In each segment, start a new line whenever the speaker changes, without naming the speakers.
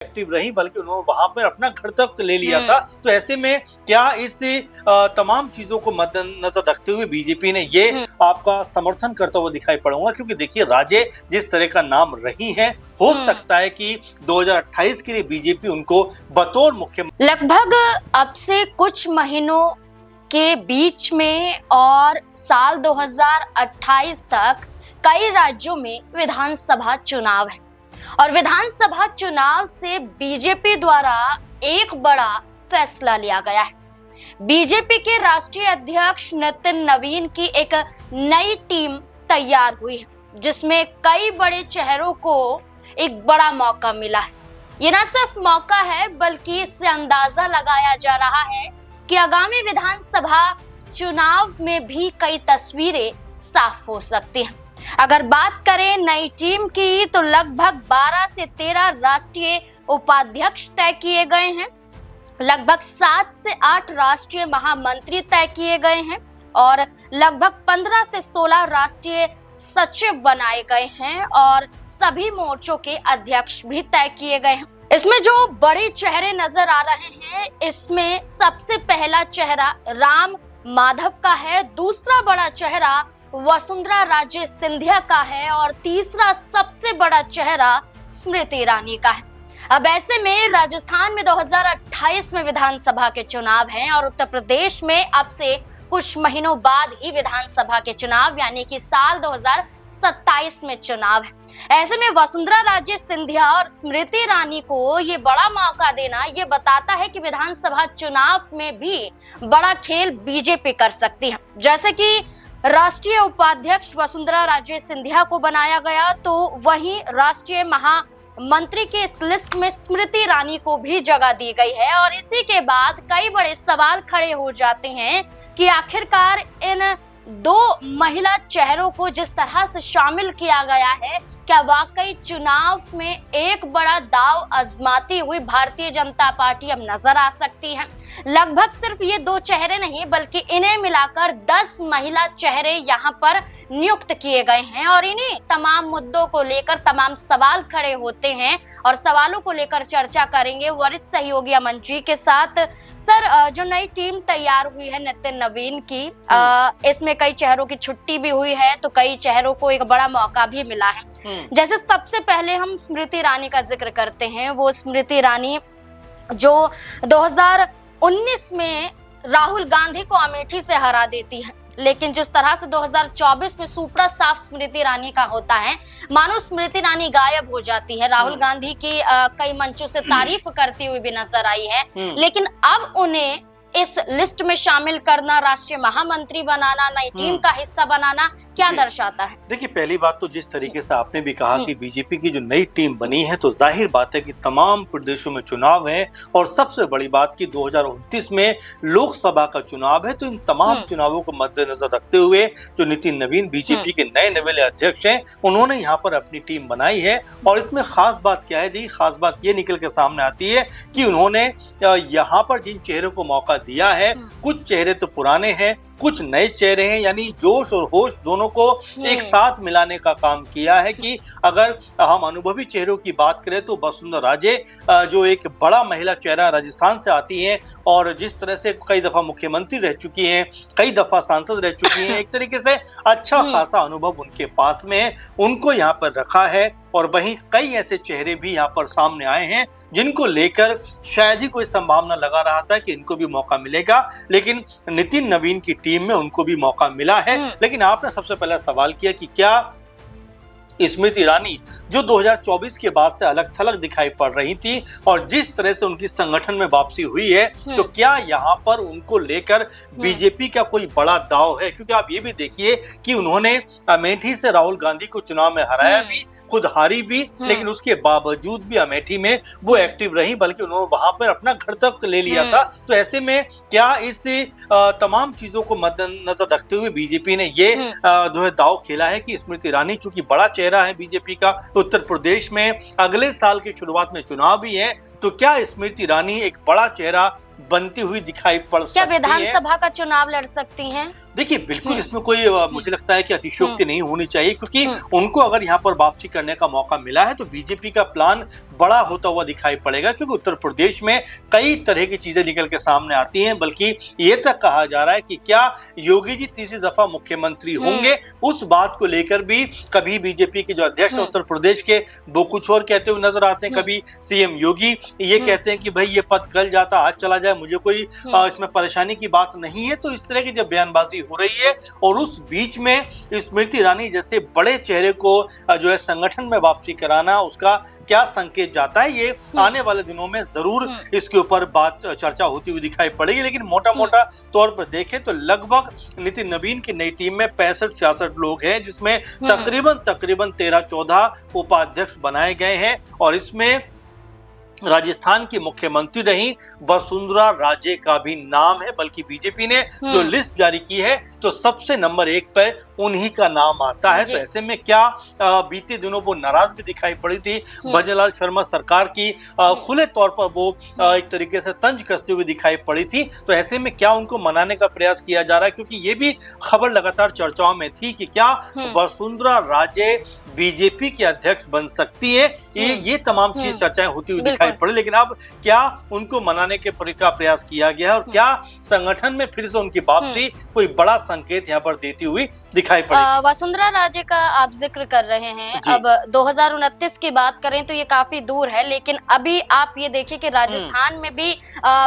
Active रही, बल्कि उन्होंने वहां पर अपना घर तक ले लिया था। तो ऐसे में क्या इस तमाम चीजों को मद्देनजर रखते हुए बीजेपी ने ये आपका समर्थन करता हुआ दिखाई पड़ूंगा? क्योंकि देखिए, राजे जिस तरह का नाम रही है, हो सकता है कि 2028 के लिए बीजेपी उनको बतौर मुख्यमंत्री
लगभग अब से कुछ महीनों के बीच में और साल 2028 तक कई राज्यों में विधानसभा चुनाव है और विधानसभा चुनाव से बीजेपी द्वारा एक बड़ा फैसला लिया गया है। बीजेपी के राष्ट्रीय अध्यक्ष नितिन नवीन की एक नई टीम तैयार हुई है, जिसमें कई बड़े चेहरों को एक बड़ा मौका मिला है। ये न सिर्फ मौका है, बल्कि इससे अंदाजा लगाया जा रहा है कि आगामी विधानसभा चुनाव में भी कई तस्वीरें साफ हो सकती हैं। अगर बात करें नई टीम की, तो लगभग 12 से 13 राष्ट्रीय उपाध्यक्ष तय किए गए हैं, लगभग 7 से 8 राष्ट्रीय महामंत्री तय किए गए हैं और लगभग 15 से 16 राष्ट्रीय सचिव बनाए गए हैं और सभी मोर्चों के अध्यक्ष भी तय किए गए हैं। इसमें जो बड़े चेहरे नजर आ रहे हैं, इसमें सबसे पहला चेहरा राम माधव का है, दूसरा बड़ा चेहरा वसुंधरा राजे सिंधिया का है और तीसरा सबसे बड़ा चेहरा स्मृति ईरानी का है। अब ऐसे में राजस्थान में 2028 में विधानसभा के चुनाव हैं और उत्तर प्रदेश में अब से कुछ महीनों बाद ही विधानसभा के चुनाव यानी कि साल 2027 में चुनाव है। ऐसे में वसुंधरा राजे सिंधिया और स्मृति ईरानी को ये बड़ा मौका देना ये बताता है कि विधानसभा चुनाव में भी बड़ा खेल बीजेपी कर सकती है। जैसे कि राष्ट्रीय उपाध्यक्ष वसुंधरा राजे सिंधिया को बनाया गया, तो वहीं राष्ट्रीय महामंत्री की इस लिस्ट में स्मृति ईरानी को भी जगह दी गई है और इसी के बाद कई बड़े सवाल खड़े हो जाते हैं कि आखिरकार इन दो महिला चेहरों को जिस तरह से शामिल किया गया है, क्या वाकई चुनाव में एक बड़ा दांव आजमाती हुई भारतीय जनता पार्टी अब नजर आ सकती है? लगभग सिर्फ ये दो चेहरे नहीं, बल्कि इन्हें मिलाकर 10 महिला चेहरे यहाँ पर नियुक्त किए गए हैं और इन्हीं तमाम मुद्दों को लेकर तमाम सवाल खड़े होते हैं और सवालों को लेकर चर्चा करेंगे वरिष्ठ सहयोगी अमन जी के साथ। सर, जो नई टीम तैयार हुई है नितिन नवीन की, इसमें कई चेहरों की छुट्टी भी हुई है, तो कई चेहरों को एक बड़ा मौका भी मिला है। जैसे सबसे पहले हम स्मृति ईरानी का जिक्र करते हैं। वो स्मृति ईरानी जो 2019 में राहुल गांधी को अमेठी से हरा देती है, लेकिन जिस तरह से 2024 में सुपड़ा साफ स्मृति ईरानी का होता है, मानो स्मृति ईरानी गायब हो जाती है। राहुल गांधी की कई मंचों से तारीफ करती हुई भी नजर आई है, लेकिन अब उन्हें इस लिस्ट में शामिल करना, राष्ट्रीय महामंत्री बनाना, नई टीम का हिस्सा बनाना क्या दर्शाता है?
देखिए, पहली बात तो जिस तरीके से आपने भी कहा कि बीजेपी की जो नई टीम बनी है, तो जाहिर बात है कि तमाम प्रदेशों में चुनाव है और सबसे बड़ी बात कि 2029 में लोकसभा का चुनाव है। तो इन तमाम चुनावों को मद्देनजर रखते हुए जो नितिन नवीन बीजेपी के नए नवेले अध्यक्ष हैं, उन्होंने यहाँ पर अपनी टीम बनाई है। और इसमें खास बात क्या है जी? खास बात ये निकल के सामने आती है कि उन्होंने यहाँ पर जिन चेहरों को मौका दिया है, कुछ चेहरे तो पुराने हैं, कुछ नए चेहरे हैं, यानी जोश और होश दोनों को एक साथ मिलाने का काम किया है। कि अगर हम अनुभवी चेहरों की बात करें तो वसुंधरा राजे जो एक बड़ा महिला चेहरा राजस्थान से आती हैं और जिस तरह से कई दफा मुख्यमंत्री रह चुकी हैं, कई दफा सांसद रह चुकी हैं, एक तरीके से अच्छा खासा अनुभव उनके पास में है, उनको यहाँ पर रखा है। और वहीं कई ऐसे चेहरे भी यहाँ पर सामने आए हैं जिनको लेकर शायद ही कोई संभावना लगा रहा था कि इनको भी मौका मिलेगा, लेकिन नितिन नवीन की टीम में उनको भी मौका मिला है। लेकिन आपने सबसे पहला सवाल किया कि क्या स्मृति ईरानी जो 2024 के बाद से अलग थलग दिखाई पड़ रही थी और जिस तरह से उनकी संगठन में वापसी हुई है, तो क्या यहाँ पर उनको लेकर बीजेपी का कोई बड़ा दाव है? क्योंकि आप ये भी देखिए कि उन्होंने अमेठी से राहुल गांधी को चुनाव में हराया भी, खुद हारी भी, लेकिन उसके बावजूद भी अमेठी में वो एक्टिव रही, बल्कि उन्होंने वहां पर अपना घर तक ले लिया था। तो ऐसे में क्या इस तमाम चीजों को मद्देनजर रखते हुए बीजेपी ने ये जो है दाव खेला है कि स्मृति ईरानी चूंकि बड़ा चेहरा है बीजेपी का, उत्तर प्रदेश में अगले साल की शुरुआत में चुनाव भी है, तो क्या स्मृति ईरानी एक बड़ा चेहरा बनती हुई दिखाई पड़
क्या
सकती है।
विधानसभा का चुनाव लड़ सकती हैं?
देखिए बिल्कुल इसमें कोई मुझे लगता है कि अतिशयोक्ति नहीं होनी चाहिए, क्योंकि उनको अगर यहाँ पर वापसी करने का मौका मिला है तो बीजेपी का प्लान बड़ा होता हुआ दिखाई पड़ेगा, क्योंकि उत्तर प्रदेश में कई तरह की चीजें निकल के सामने आती हैं। बल्कि ये तक कहा जा रहा है कि क्या योगी जी तीसरी दफा मुख्यमंत्री होंगे, उस बात को लेकर भी कभी बीजेपी के जो अध्यक्ष है उत्तर प्रदेश के वो कुछ और कहते हुए नजर आते हैं, कभी सीएम योगी ये कहते हैं कि भाई ये पद कल जाता आज चला जाए, मुझे कोई इसमें परेशानी की बात नहीं है। तो इस तरह की जब बयानबाजी हो रही है और उस बीच में स्मृति ईरानी जैसे बड़े चेहरे को जो है संगठन में वापसी कराना, उसका क्या संकेत जाता है, ये आने वाले दिनों में जरूर इसके ऊपर बात चर्चा होती हुई दिखाई पड़ेगी। लेकिन मोटा मोटा तौर पर देखें तो लगभग नितिन नवीन की नई टीम में 65-66 लोग हैं, जिसमें तकरीबन 13-14 उपाध्यक्ष बनाए गए हैं। और इसमें राजस्थान की मुख्यमंत्री रही वसुंधरा राजे का भी नाम है, बल्कि बीजेपी ने जो लिस्ट जारी की है तो सबसे नंबर 1 पर उन्हीं का नाम आता है। तो ऐसे में क्या बीते दिनों वो नाराज भी दिखाई पड़ी थी, भजनलाल शर्मा सरकार की खुले तौर पर वो एक तरीके से तंज कसते हुए दिखाई पड़ी थी। तो ऐसे में क्या उनको मनाने का प्रयास किया जा रहा है, क्योंकि ये भी खबर लगातार चर्चाओं में थी कि क्या वसुंधरा राजे बीजेपी के अध्यक्ष बन सकती है, ये तमाम चीजें चर्चाएं होती हुई दिखाई पड़ी। लेकिन अब क्या उनको मनाने के का प्रयास किया गया है और क्या संगठन में फिर से उनकी वापसी कोई बड़ा संकेत यहाँ पर देती हुई दिखाई पड़ी।
वसुंधरा राजे का आप जिक्र कर रहे हैं, अब 2029 की बात करें तो ये काफी दूर है, लेकिन अभी आप ये देखिए कि राजस्थान में भी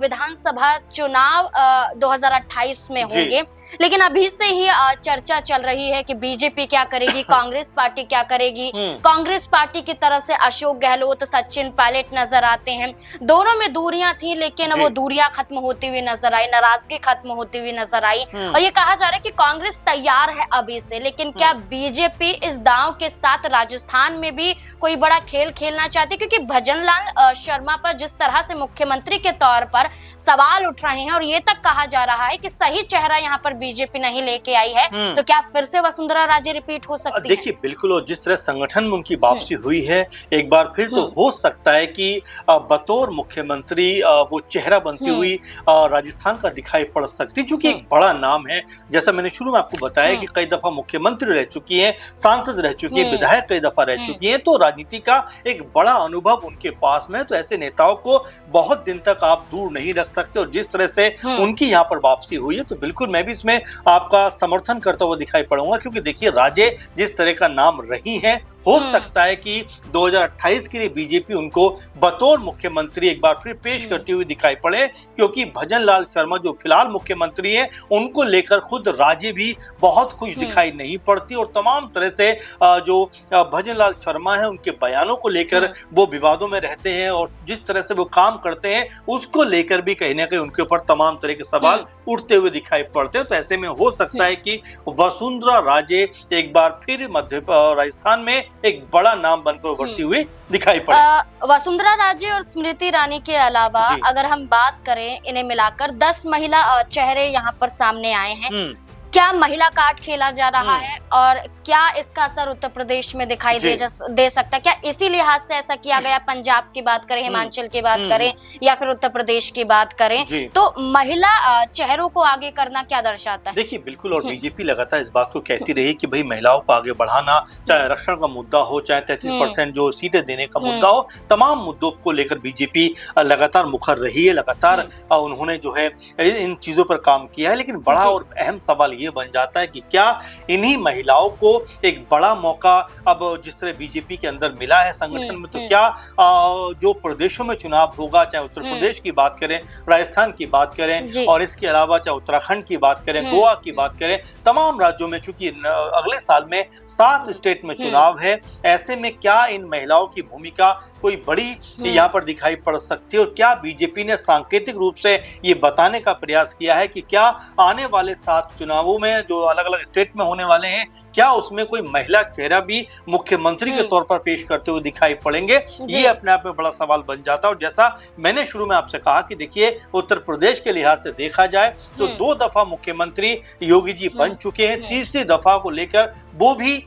विधानसभा चुनाव 2028 में होंगे। लेकिन अभी से ही चर्चा चल रही है कि बीजेपी क्या करेगी, कांग्रेस पार्टी क्या करेगी। कांग्रेस पार्टी की तरफ से अशोक गहलोत, सचिन पायलट नजर आते हैं। दोनों में दूरियां थी, लेकिन वो दूरियां खत्म होती हुई नजर आई, नाराजगी खत्म होती हुई नजर आई। और ये कहा जा रहा है कि कांग्रेस तैयार है अभी से, लेकिन क्या बीजेपी इस दांव के साथ राजस्थान में भी कोई बड़ा खेल खेलना चाहती है? क्योंकि भजनलाल शर्मा पर जिस तरह से मुख्यमंत्री के तौर पर सवाल उठ रहे हैं और ये तक कहा जा रहा है कि सही चेहरा यहाँ पर बीजेपी नहीं लेके आई है, तो क्या फिर से वसुंधरा राजे रिपीट हो सकती है?
देखिए बिल्कुल, और जिस तरह संगठन में उनकी वापसी हुई है एक बार फिर, तो हो सकता है कि बतौर मुख्यमंत्री वो चेहरा बनती हुई राजस्थान का दिखाई पड़ सकती है, क्योंकि एक बड़ा नाम है। जैसा मैंने शुरू में आपको बताया कि कई दफा मुख्यमंत्री रह चुकी है, सांसद रह चुकी है, विधायक कई दफा रह चुकी है, तो राजनीति का एक बड़ा अनुभव उनके पास में है। तो ऐसे नेताओं को बहुत दिन तक आप दूर नहीं रख सकते, और जिस तरह से उनकी यहाँ पर वापसी हुई है तो बिल्कुल मैं भी इसमें आपका समर्थन करता हुआ दिखाई पड़ूंगा। क्योंकि देखिए राजे जिस तरह का नाम रही है, हो सकता है कि 2028 के लिए बीजेपी उनको बतौर मुख्यमंत्री एक बार फिर पेश करती हुई दिखाई पड़े, क्योंकि भजनलाल शर्मा जो फिलहाल मुख्यमंत्री है उनको लेकर खुद राजे भी बहुत खुश दिखाई नहीं पड़ती, और तमाम तरह से जो भजनलाल शर्मा है उनके बयानों को लेकर वो विवादों में रहते हैं, और जिस तरह से वो काम करते हैं उसको लेकर भी कहीं ना कहीं उनके ऊपर तमाम तरह के सवाल उठते हुए दिखाई पड़ते हैं। तो ऐसे में हो सकता है कि वसुंधरा राजे एक बार फिर मध्य राजस्थान में एक बड़ा नाम बनकर उभरती हुई दिखाई पड़े।
वसुंधरा राजे और स्मृति ईरानी के अलावा अगर हम बात करें, इन्हें मिलाकर 10 महिला चेहरे यहाँ पर सामने आए हैं। क्या महिला कार्ड खेला जा रहा है और क्या इसका असर उत्तर प्रदेश में दिखाई दे सकता है? क्या इसी लिहाज से ऐसा किया गया? पंजाब की बात करें, हिमाचल की बात करें या फिर उत्तर प्रदेश की बात करें, तो महिला चेहरों को आगे करना क्या दर्शाता है?
देखिए बिल्कुल, और बीजेपी लगातार इस बात को कहती रही कि भाई महिलाओं को आगे बढ़ाना, चाहे आरक्षण का मुद्दा हो, चाहे 33% जो सीटें देने का मुद्दा हो, तमाम मुद्दों को लेकर बीजेपी लगातार मुखर रही है, लगातार उन्होंने जो है इन चीजों पर काम किया है। लेकिन बड़ा और अहम सवाल ये बन जाता है कि क्या इन्हीं महिलाओं को एक बड़ा मौका अब जिस तरह बीजेपी के अंदर मिला है संगठन में, तो क्या जो प्रदेशों में चुनाव होगा, चाहे उत्तर प्रदेश की बात करें, राजस्थान की बात करें, और इसके अलावा चाहे उत्तराखंड की बात करें, गोवा की बात करें, तमाम राज्यों में चूंकि अगले साल में 7 स्टेट में चुनाव है, ऐसे में क्या इन महिलाओं की भूमिका कोई बड़ी यहाँ पर दिखाई पड़ सकती है? और क्या बीजेपी ने सांकेतिक रूप से ये बताने का प्रयास किया है कि क्या आने वाले 7 चुनावों में जो अलग अलग स्टेट में होने वाले हैं, क्या उसमें कोई महिला चेहरा भी मुख्यमंत्री के तौर पर पेश करते हुए दिखाई पड़ेंगे? ये अपने आप में बड़ा सवाल बन जाता है। और जैसा मैंने शुरू में आपसे कहा कि देखिए उत्तर प्रदेश के लिहाज से देखा जाए तो 2 दफा मुख्यमंत्री योगी जी बन चुके हैं, तीसरी दफा को लेकर वो भी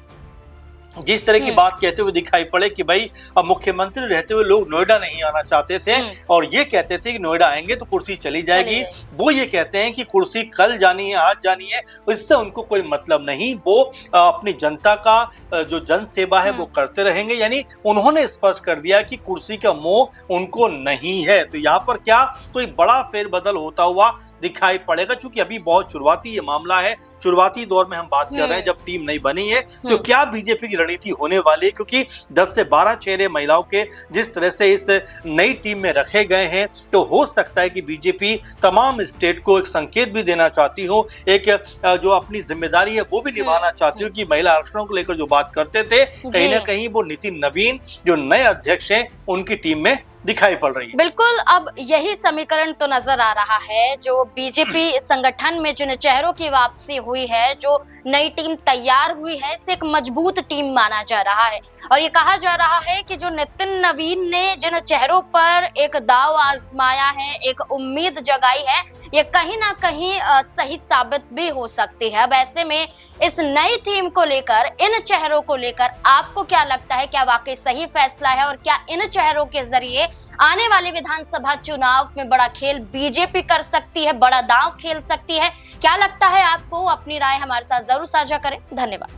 जिस तरह की बात कहते हुए दिखाई पड़े कि भाई अब मुख्यमंत्री रहते हुए लोग नोएडा नहीं आना चाहते थे और ये कहते थे कि नोएडा आएंगे तो कुर्सी चली जाएगी। वो ये कहते हैं कि कुर्सी कल जानी है, आज जानी है, इससे उनको कोई मतलब नहीं, वो अपनी जनता का जो जन सेवा है वो करते रहेंगे। यानी उन्होंने स्पष्ट कर दिया कि कुर्सी का मोह उनको नहीं है। तो यहाँ पर क्या कोई बड़ा फेरबदल होता हुआ दिखाई पड़ेगा? क्योंकि अभी बहुत शुरुआती ये मामला है, शुरुआती दौर में हम बात कर रहे हैं जब टीम नहीं बनी है। तो क्या बीजेपी की रणनीति होने वाली है? क्योंकि 10 से 12 चेहरे महिलाओं के जिस तरह से इस नई टीम में रखे गए हैं, तो हो सकता है कि बीजेपी तमाम स्टेट को एक संकेत भी देना चाहती हो, एक जो अपनी जिम्मेदारी है वो भी निभाना चाहती हो कि महिला आरक्षणों को लेकर जो बात करते थे, कहीं ना कहीं वो नितिन नवीन जो नए अध्यक्ष हैं उनकी टीम में दिखाई पड़ रही है।
बिल्कुल, अब यही समीकरण तो नजर आ रहा है। जो बीजेपी संगठन में जिन चेहरों की वापसी हुई है, जो नई टीम तैयार हुई है, इसे एक मजबूत टीम माना जा रहा है। और ये कहा जा रहा है कि जो नितिन नवीन ने जिन चेहरों पर एक दाव आजमाया है, एक उम्मीद जगाई है, ये कहीं ना कहीं सही साबित भी हो सकती है। अब ऐसे में इस नई टीम को लेकर, इन चेहरों को लेकर आपको क्या लगता है? क्या वाकई सही फैसला है और क्या इन चेहरों के जरिए आने वाले विधानसभा चुनाव में बड़ा खेल बीजेपी कर सकती है, बड़ा दांव खेल सकती है? क्या लगता है आपको? अपनी राय हमारे साथ जरूर साझा करें। धन्यवाद।